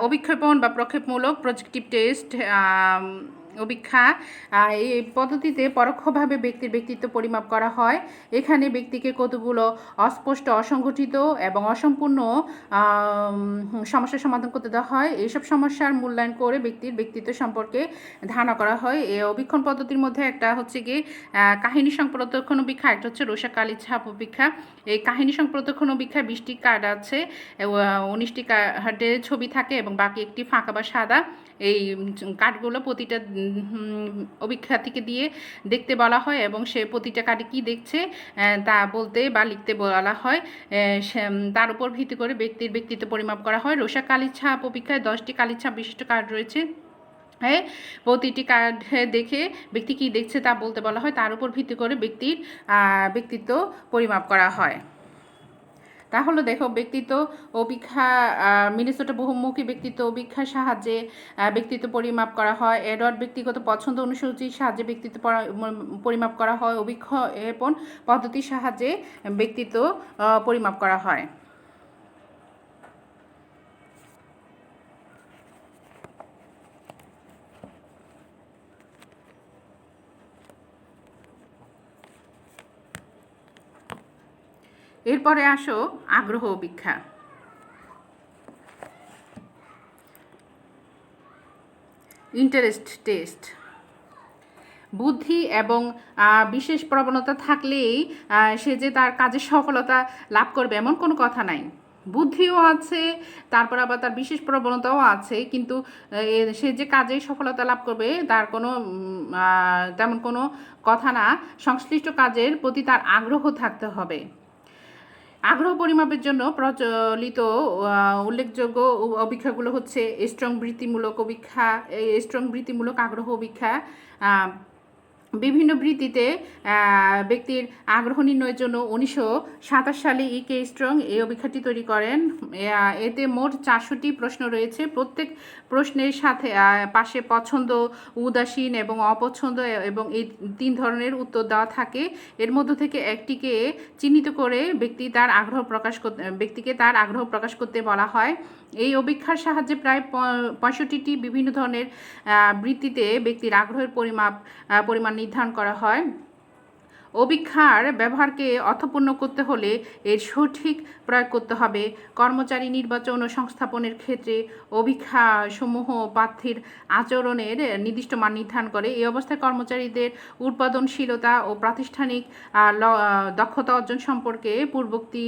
অভিক্ষেপণ বা প্রক্ষেপমূলক প্রজেক্টিভ টেস্ট অভিক্ষা। এই পদ্ধতিতে পরোক্ষভাবে ব্যক্তির ব্যক্তিত্ব পরিমাপ করা হয়। এখানে ব্যক্তিকে কতগুলো অস্পষ্ট, অসংগঠিত এবং অসম্পূর্ণ সমস্যার সমাধান করতে দেওয়া হয়। এইসব সমস্যার মূল্যায়ন করে ব্যক্তির ব্যক্তিত্ব সম্পর্কে ধারণা করা হয়। এই অভীক্ষণ পদ্ধতির মধ্যে একটা হচ্ছে গিয়ে কাহিনী সংপ্রত্যক্ষণ অভিক্ষা, একটা হচ্ছে রোসা কালি ছাপ অভিক্ষা। এই কাহিনী সংপ্রত্যক্ষণ অভিক্ষায় 20টি কার্ড আছে, 19টি কার্ডের ছবি থাকে এবং বাকি একটি ফাঁকা বা সাদা। এই কার্ডগুলো প্রতিটা অভিক্ষার্থীকে দিয়ে দেখতে বলা হয় এবং সে প্রতিটা কার্ডে কী দেখছে তা বলতে বা লিখতে বলা হয়। তার উপর ভিত্তি করে ব্যক্তির ব্যক্তিত্ব পরিমাপ করা হয়। রোসা কালি ছাপ অভিক্ষায় 10টি কালি ছাপ বিশিষ্ট কার্ড রয়েছে। হ্যাঁ, প্রতিটি কার্ড দেখে ব্যক্তি কী দেখছে তা বলতে বলা হয়। তার উপর ভিত্তি করে ব্যক্তির ব্যক্তিত্ব পরিমাপ করা হয়। তাহলে দেখো, ব্যক্তিত্ব অভিক্ষা, মিনেসোটা বহুমুখী ব্যক্তিত্ব অভিক্ষার সাহায্যে ব্যক্তিত্ব পরিমাপ করা হয়। এডওয়ার্ড ব্যক্তিগত পছন্দ অনুসূচির সাহায্যে ব্যক্তিত্ব পরিমাপ করা হয়। অভিক্ষেপণ পদ্ধতির সাহায্যে ব্যক্তিত্ব পরিমাপ করা হয়। এরপরে আসো আগ্রহ অভিক্ষা। Interest test. বুদ্ধি এবং বিশেষ প্রবণতা থাকলেই সে যে তার কাজের সফলতা লাভ করবে এমন কোনো কথা নাই। বুদ্ধিও আছে, তারপর আবার তার বিশেষ প্রবণতাও আছে, কিন্তু সে যে কাজে সফলতা লাভ করবে তার কোনো তেমন কোনো কথা না। সংশ্লিষ্ট কাজের প্রতি তার আগ্রহ থাকতে হবে। আগ্রহ পরিমাপের জন্য প্রচলিত উল্লেখযোগ্য অভিক্ষাগুলো হচ্ছে স্ট্রং বৃত্তিমূলক অভিক্ষা, স্ট্রং বৃত্তিমূলক আগ্রহ অভিক্ষা। বিভিন্ন বৃত্তিতে ব্যক্তির আগ্রহ নির্ণয়ের জন্য 1927 সালে কে স্ট্রং এই অভিক্ষাটি তৈরি করেন। এতে মোট 400টি প্রশ্ন রয়েছে। প্রত্যেক প্রশ্নের সাথে পাশে পছন্দ, উদাসীন এবং অপছন্দ এবং এই 3 ধরনের উত্তর দেওয়া থাকে। এর মধ্য থেকে একটিকে চিহ্নিত করে ব্যক্তিকে তার আগ্রহ প্রকাশ করতে বলা হয়। এই অভিক্ষার সাহায্যে প্রায় 65টি বিভিন্ন ধরনের বৃত্তিতে ব্যক্তির আগ্রহের পরিমাণ নির্ধারণ করা হয়। অভিক্ষার ব্যবহারকে অর্থপূর্ণ করতে হলে এর সঠিক প্রয়োগ করতে হবে। কর্মচারী নির্বাচন ও সংস্থাপনের ক্ষেত্রে অভিক্ষা সমূহ প্রার্থীর আচরণের নির্দিষ্ট মান নির্ধারণ করে। এই অবস্থায় কর্মচারীদের উৎপাদনশীলতা ও প্রাতিষ্ঠানিক দক্ষতা অর্জন সম্পর্কে পূর্বোক্তি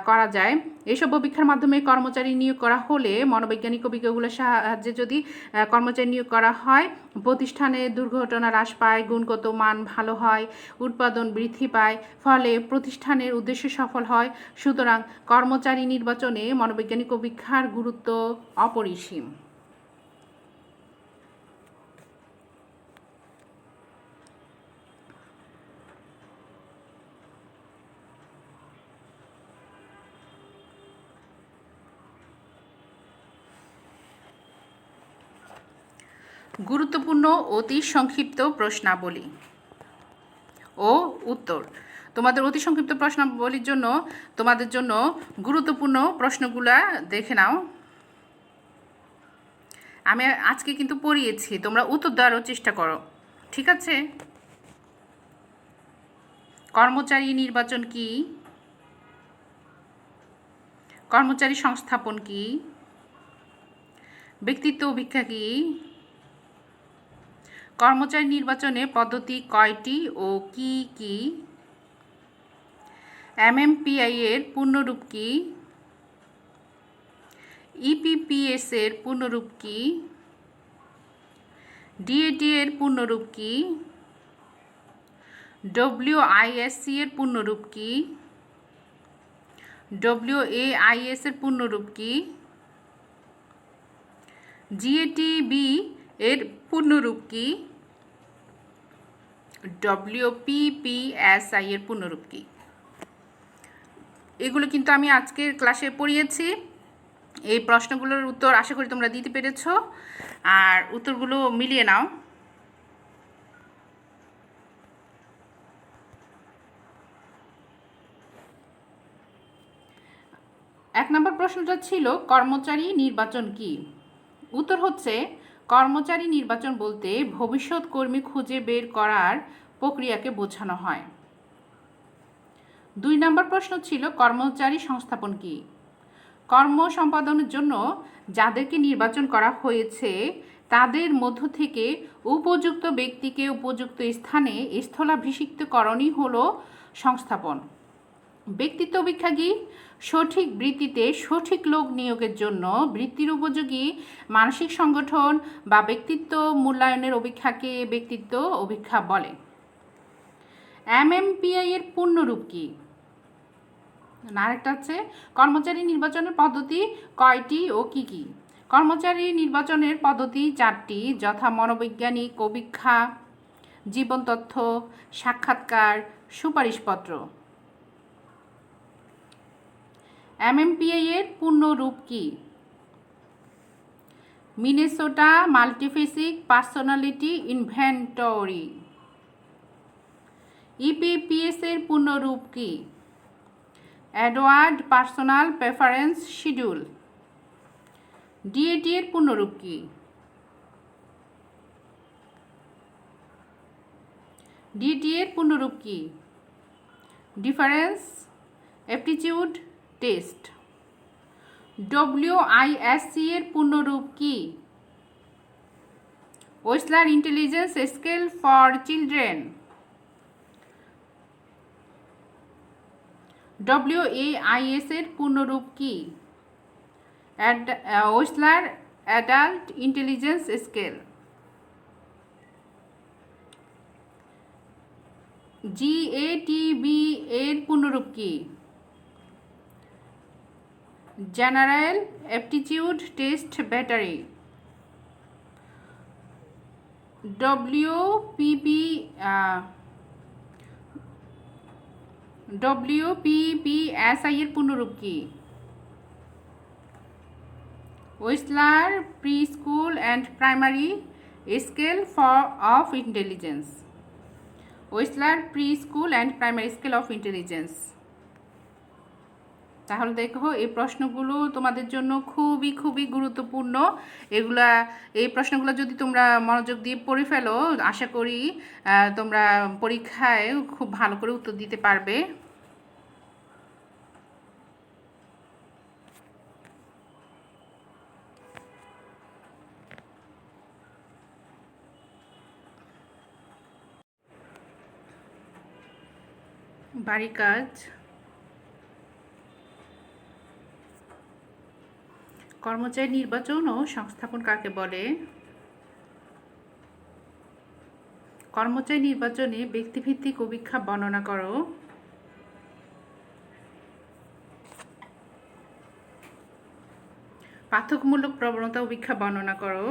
করা যায়। এসব অভিক্ষার মাধ্যমে কর্মচারী নিয়োগ করা হলে মনোবৈজ্ঞানিক অভিজ্ঞতাগুলোর সাহায্যে যদি কর্মচারী নিয়োগ করা হয়, প্রতিষ্ঠানে দুর্ঘটনা হ্রাস পায়, গুণগত মান ভালো হয়, উৎপাদন বৃদ্ধি পায়, ফলে প্রতিষ্ঠানের উদ্দেশ্য সফল হয়। সুতরাং কর্মচারী নির্বাচনে মনোবৈজ্ঞানিক অভিক্ষার গুরুত্ব অপরিসীম। গুরুত্বপূর্ণ অতি সংক্ষিপ্ত প্রশ্নাবলী ও উত্তর। তোমাদের অতি সংক্ষিপ্ত প্রশ্নাবলীর জন্য তোমাদের জন্য গুরুত্বপূর্ণ প্রশ্নগুলা দেখে নাও। আমি আজকে কিন্তু পড়িয়েছি, তোমরা উত্তর দেওয়ারও চেষ্টা করো, ঠিক আছে? কর্মচারী নির্বাচন কি? কর্মচারী সংস্থাপন কি? ব্যক্তিত্ব অভিক্ষা কি? কর্মচারী নির্বাচনে পদ্ধতি কয়টি ও কি কি? MMPI এর পূর্ণরূপ কি? EPPS এর পূর্ণরূপ কি? DAT এর পূর্ণরূপ কি? WISC এর পূর্ণরূপ কি? WAIS এর পূর্ণরূপ কি? জিএটিবি এর পূর্ণরূপ কি? WPPSI এর পূর্ণরূপ কি? এগুলো কিন্তু আমি আজকের ক্লাসে পড়িয়েছি। এই প্রশ্নগুলোর উত্তর আশা করি তোমরা দিতে পেরেছ, আর উত্তরগুলো মিলিয়ে নাও। এক নম্বর প্রশ্নটা ছিল কর্মচারী নির্বাচন কি? উত্তর হচ্ছে কর্মচারী নির্বাচন বলতে ভবিষ্যৎ কর্মী খুঁজে বের করার প্রক্রিয়াকে বোঝানো হয়। 2 নম্বর প্রশ্ন ছিল কর্মচারী সংস্থাপন কি? কর্ম সম্পাদনের জন্য যাদেরকে নির্বাচন করা হয়েছে তাদের মধ্য থেকে উপযুক্ত ব্যক্তিকে উপযুক্ত স্থানে স্থলাভিষিক্তকরণই হলো সংস্থাপন। ব্যক্তিত্ব অপেক্ষা কি? সঠিক বৃত্তিতে সঠিক লোক নিয়োগের জন্য বৃত্তির উপযোগী মানসিক সংগঠন বা ব্যক্তিত্ব মূল্যায়নের অপেক্ষাকে ব্যক্তিত্ব অপেক্ষা বলে। MMPI এর পূর্ণরূপ কি? আরেকটা হচ্ছে কর্মচারী নির্বাচনের পদ্ধতি কয়টি ও কি কি? কর্মচারী নির্বাচনের পদ্ধতি 4টি, যথা মনোবৈজ্ঞানিক অপেক্ষা, জীবন তথ্য, সাক্ষাৎকার, সুপারিশপত্র। MMPI এর পূর্ণরূপ কি? Minnesota multiphasic personality inventory. EPPS এর পূর্ণরূপ কি? Edward personal preference schedule. DAT এর পূর্ণরূপ কি? DAT এর পূর্ণরূপ কি? Difference aptitude test. WISC এর পূর্ণরূপ কি? ওয়েসলার intelligence scale for children. WAIS এর পূর্ণরূপ কি? ওয়েসলার অ্যাডাল্ট ইন্টেলিজেন্স স্কেল। GATB এর পূর্ণরূপ কি? General aptitude test battery. WPPSI এর পূর্ণরূপ কি? ওয়েসলার pre school and primary scale of intelligence. ওয়েসলার pre school and primary scale of intelligence. তাহলে দেখো এই প্রশ্নগুলো তোমাদের জন্য খুবই খুবই গুরুত্বপূর্ণ। এই প্রশ্নগুলো যদি তোমরা মনোযোগ দিয়ে পড়ে ফেলো, আশা করি তোমরা পরীক্ষায় খুব ভালো করে উত্তর দিতে পারবে। বাড়ি কাজ। কর্মচারী নির্বাচন ও সংস্থাপন কাকে বলে? কর্মচারী নির্বাচনে ব্যক্তিভিত্তিক অপেক্ষা বর্ণনা করো। পার্থক্যমূলক প্রবণতা অপেক্ষা বর্ণনা করো।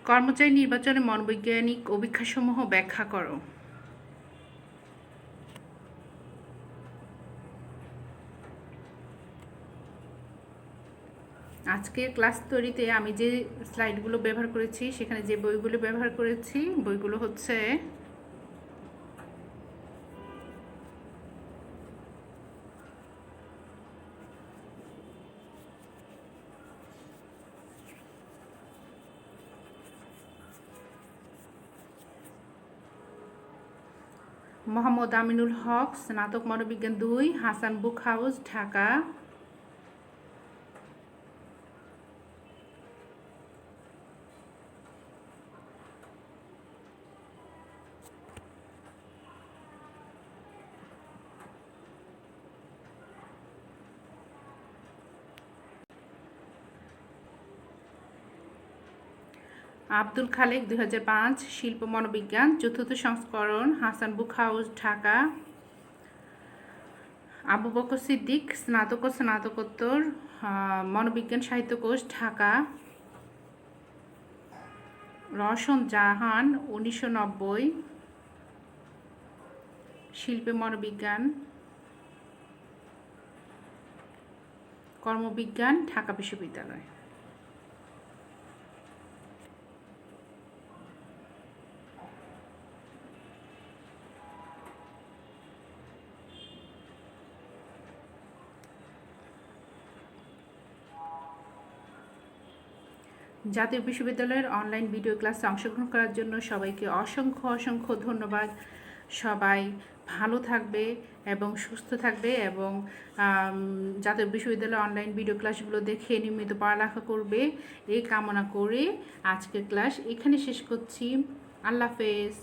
কর্মচারী নির্বাচনে মনোবৈজ্ঞানিক অপেক্ষাসমূহ ব্যাখ্যা করো। আজকের ক্লাস তৈরিতে আমি যে স্লাইডগুলো ব্যবহার করেছি, সেখানে যে বইগুলো ব্যবহার করেছি, বইগুলো হচ্ছে মোহাম্মদ আমিনুল হক, স্নাতক মনোবিজ্ঞান 2, হাসান বুক হাউস, ঢাকা। আব্দুল খালেক 2005, শিল্প মনোবিজ্ঞান, 4র্থ সংস্করণ, হাসান বুক হাউস, ঢাকা। আবু বকর সিদ্দিক, স্নাতক ও স্নাতকোত্তর, মনোবিজ্ঞান সাহিত্যকোষ, ঢাকা। রওশন জাহান, 1990, শিল্পে মনোবিজ্ঞান, কর্মবিজ্ঞান, ঢাকা বিশ্ববিদ্যালয়। জাতীয় বিশ্ববিদ্যালয়ের অনলাইন ভিডিও ক্লাসে অংশগ্রহণ করার জন্য সবাইকে অসংখ্য অসংখ্য ধন্যবাদ। সবাই ভালো থাকবে এবং সুস্থ থাকবে এবং জাতীয় বিশ্ববিদ্যালয়ের অনলাইন ভিডিও ক্লাসগুলো দেখে নিয়মিত পড়ালেখা করবে এই কামনা করে আজকের ক্লাস এখানে শেষ করছি। আল্লাহ হাফেজ।